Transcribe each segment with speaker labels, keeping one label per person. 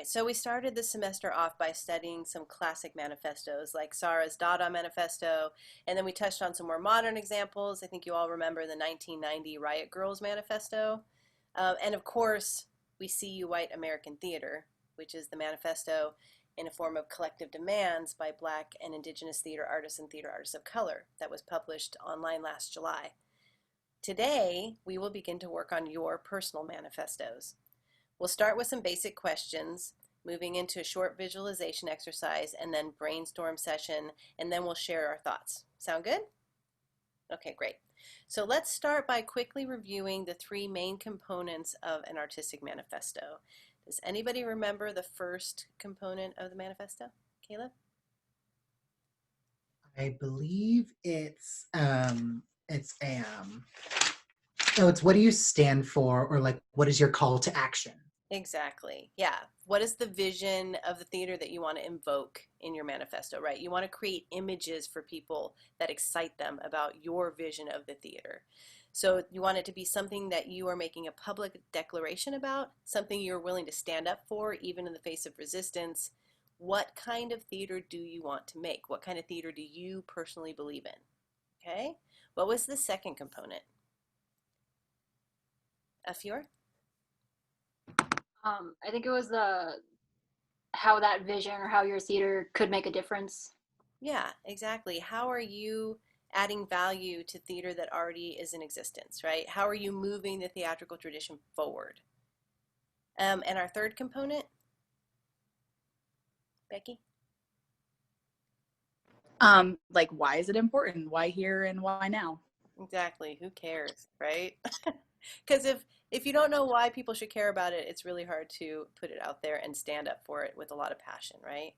Speaker 1: right, so we started the semester off by studying some classic manifestos like Sarah's Dada Manifesto, and then we touched on some more modern examples. I think you all remember the 1990 Riot Girls Manifesto. And of course, we see you white American theater, which is the manifesto in a form of collective demands by Black and Indigenous theater artists and theater artists of color that was published online last July. Today, we will begin to work on your personal manifestos. We'll start with some basic questions, moving into a short visualization exercise, and then brainstorm session, and then we'll share our thoughts. Sound good? Okay, great. So let's start by quickly reviewing the three main components of an artistic manifesto. Does anybody remember the first component of the manifesto? Caleb?
Speaker 2: I believe oh, it's what do you stand for, or like what is your call to action?
Speaker 1: Exactly. Yeah. What is the vision of the theater that you want to invoke in your manifesto, right? You want to create images for people that excite them about your vision of the theater. So you want it to be something that you are making a public declaration about, something you're willing to stand up for, even in the face of resistance. What kind of theater do you want to make? What kind of theater do you personally believe in? Okay. What was the second component? Fior?
Speaker 3: I think it was the how that vision or how your theater could make a difference.
Speaker 1: Yeah, exactly. How are you adding value to theater that already is in existence, right? How are you moving the theatrical tradition forward? And our third component, Becky?
Speaker 4: Like, why is it important? Why here and why now?
Speaker 1: Exactly. Who cares, right? Because if you don't know why people should care about it, it's really hard to put it out there and stand up for it with a lot of passion, right?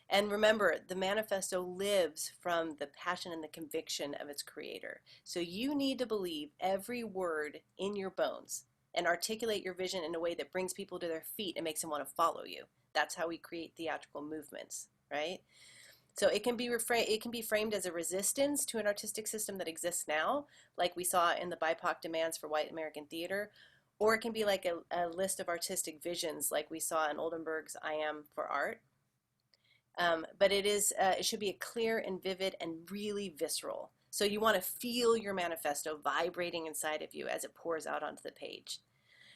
Speaker 1: And remember, the manifesto lives from the passion and the conviction of its creator. So you need to believe every word in your bones and articulate your vision in a way that brings people to their feet and makes them want to follow you. That's how we create theatrical movements, right? So it can be framed as a resistance to an artistic system that exists now, like we saw in the BIPOC demands for white American theater, or it can be like a list of artistic visions, like we saw in Oldenburg's I Am for Art. But it should be a clear and vivid and really visceral. So you want to feel your manifesto vibrating inside of you as it pours out onto the page.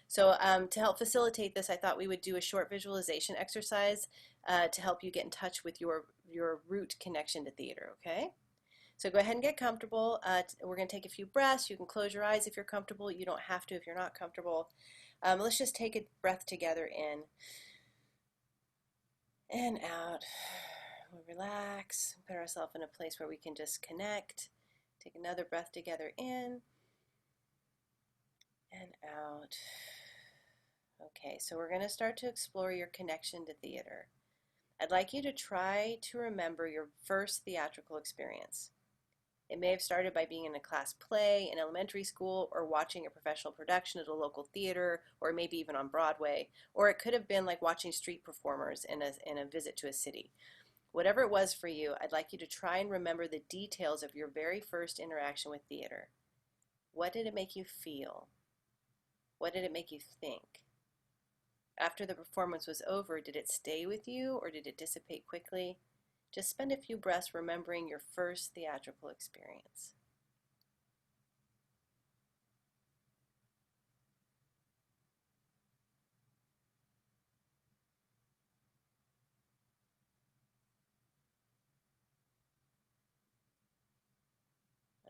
Speaker 1: So to help facilitate this, I thought we would do a short visualization exercise to help you get in touch with your root connection to theater, okay? So go ahead and get comfortable. We're going to take a few breaths. You can close your eyes if you're comfortable. You don't have to if you're not comfortable. Let's just take a breath together in and out. We'll relax, put ourselves in a place where we can just connect. Take another breath together in and out. Okay, so we're going to start to explore your connection to theater. I'd like you to try to remember your first theatrical experience. It may have started by being in a class play in elementary school, or watching a professional production at a local theater, or maybe even on Broadway, or it could have been like watching street performers in a visit to a city. Whatever it was for you, I'd like you to try and remember the details of your very first interaction with theater. What did it make you feel? What did it make you think? After the performance was over, did it stay with you or did it dissipate quickly? Just spend a few breaths remembering your first theatrical experience.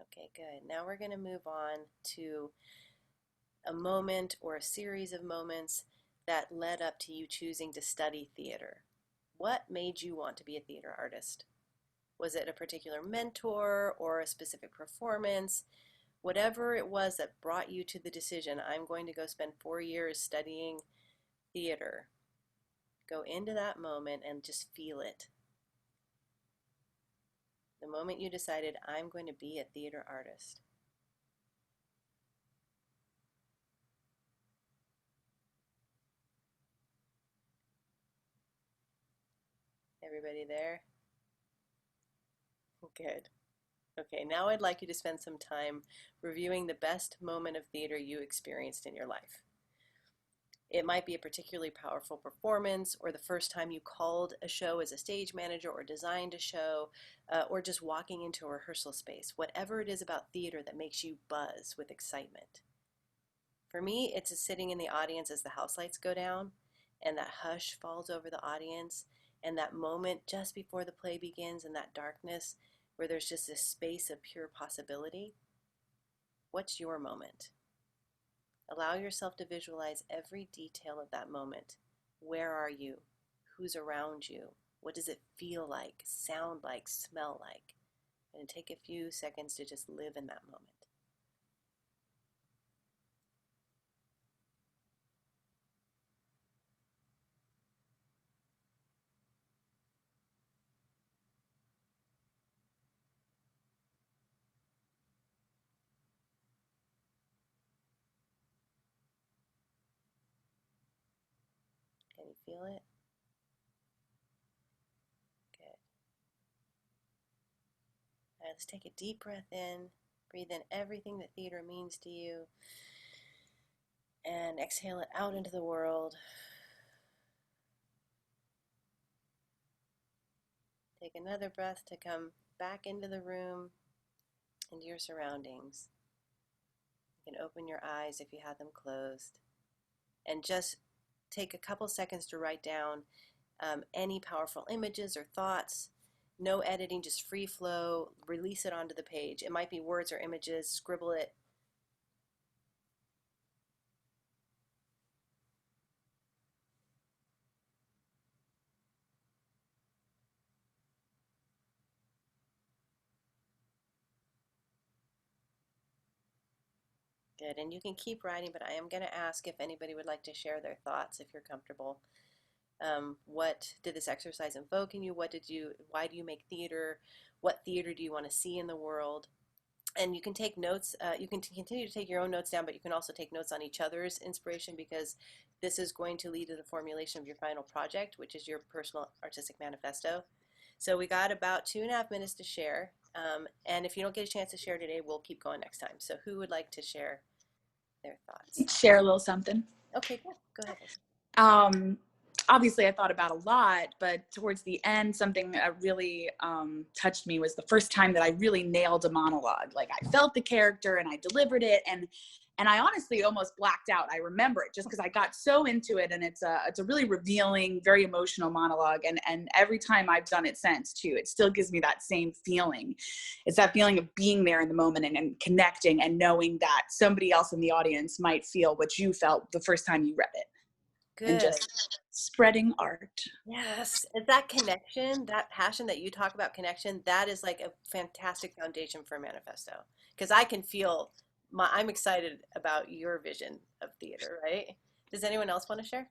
Speaker 1: Okay, good. Now we're going to move on to a moment or a series of moments that led up to you choosing to study theater. What made you want to be a theater artist? Was it a particular mentor or a specific performance? Whatever it was that brought you to the decision, I'm going to go spend 4 years studying theater. Go into that moment and just feel it. The moment you decided, I'm going to be a theater artist. Everybody there? Good. Okay, now I'd like you to spend some time reviewing the best moment of theater you experienced in your life. It might be a particularly powerful performance, or the first time you called a show as a stage manager or designed a show, or just walking into a rehearsal space. Whatever it is about theater that makes you buzz with excitement. For me, it's sitting in the audience as the house lights go down and that hush falls over the audience, and that moment just before the play begins in that darkness where there's just this space of pure possibility. What's your moment? Allow yourself to visualize every detail of that moment. Where are you? Who's around you? What does it feel like, sound like, smell like? And take a few seconds to just live in that moment. Can you feel it? Good. All right, let's take a deep breath in. Breathe in everything that theater means to you. And exhale it out into the world. Take another breath to come back into the room, into your surroundings. You can open your eyes if you have them closed. And just take a couple seconds to write down any powerful images or thoughts. No editing, just free flow. Release it onto the page. It might be words or images. Scribble it. Good. And you can keep writing, but I am going to ask if anybody would like to share their thoughts if you're comfortable. What did this exercise invoke in you? Why do you make theater? What theater do you want to see in the world? And you can take notes. You can continue to take your own notes down, but you can also take notes on each other's inspiration, because this is going to lead to the formulation of your final project, which is your personal artistic manifesto. So we got about 2.5 minutes to share. And if you don't get a chance to share today, we'll keep going next time. So who would like to share their thoughts?
Speaker 4: Share a little something.
Speaker 1: Okay, cool. Go ahead.
Speaker 4: Um, Obviously I thought about a lot, but towards the end, something that really touched me was the first time that I really nailed a monologue. Like I felt the character and I delivered it, and I honestly almost blacked out. I remember it just because I got so into it, and it's a really revealing, very emotional monologue. And every time I've done it since too, it still gives me that same feeling. It's that feeling of being there in the moment and connecting and knowing that somebody else in the audience might feel what you felt the first time you read it.
Speaker 1: Good.
Speaker 4: And just spreading art.
Speaker 1: Yes, it's that connection, that passion that you talk about, connection, that is like a fantastic foundation for a manifesto. Because I can feel I'm excited about your vision of theater, right? Does anyone else want to share?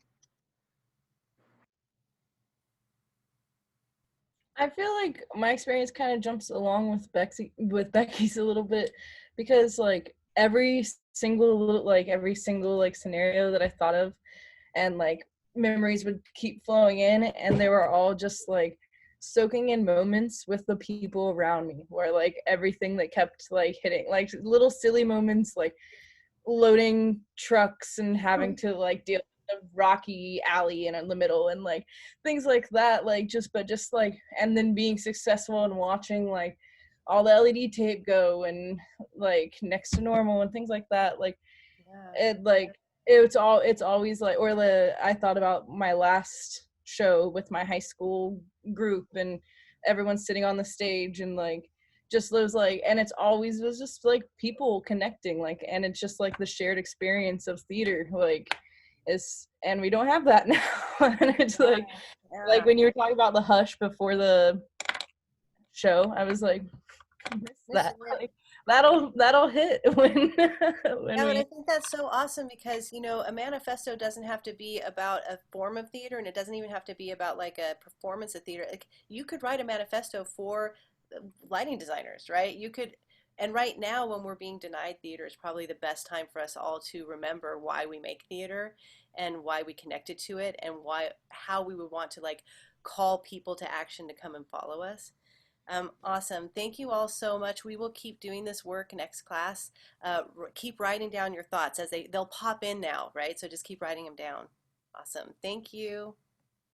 Speaker 5: I feel like my experience kind of jumps along with Becky's a little bit, because like every single like scenario that I thought of, and like memories would keep flowing in, and they were all just like soaking in moments with the people around me, where like everything that kept like hitting, like little silly moments, like loading trucks and having to like deal with a rocky alley in the middle, and like things like that, like just like, and then being successful and watching like all the LED tape go, and like next to normal and things like that, like
Speaker 1: Yeah.
Speaker 5: it's always like, or I thought about my last show with my high school group, and everyone's sitting on the stage, and like just was like, and it's always was just like people connecting, like, and it's just like the shared experience of theater, like is, and we don't have that now. And it's like
Speaker 1: Yeah.
Speaker 5: when you were talking about the hush before the show, I was like, miss that. Like, that'll hit when
Speaker 1: Yeah, but
Speaker 5: we.
Speaker 1: I think that's so awesome because, a manifesto doesn't have to be about a form of theater, and it doesn't even have to be about like a performance of theater. Like you could write a manifesto for lighting designers, right? And right now when we're being denied theater is probably the best time for us all to remember why we make theater and why we connected to it, and how we would want to like call people to action to come and follow us. Awesome. Thank you all so much. We will keep doing this work next class. Keep writing down your thoughts as they'll pop in now, right? So just keep writing them down. Awesome. Thank you.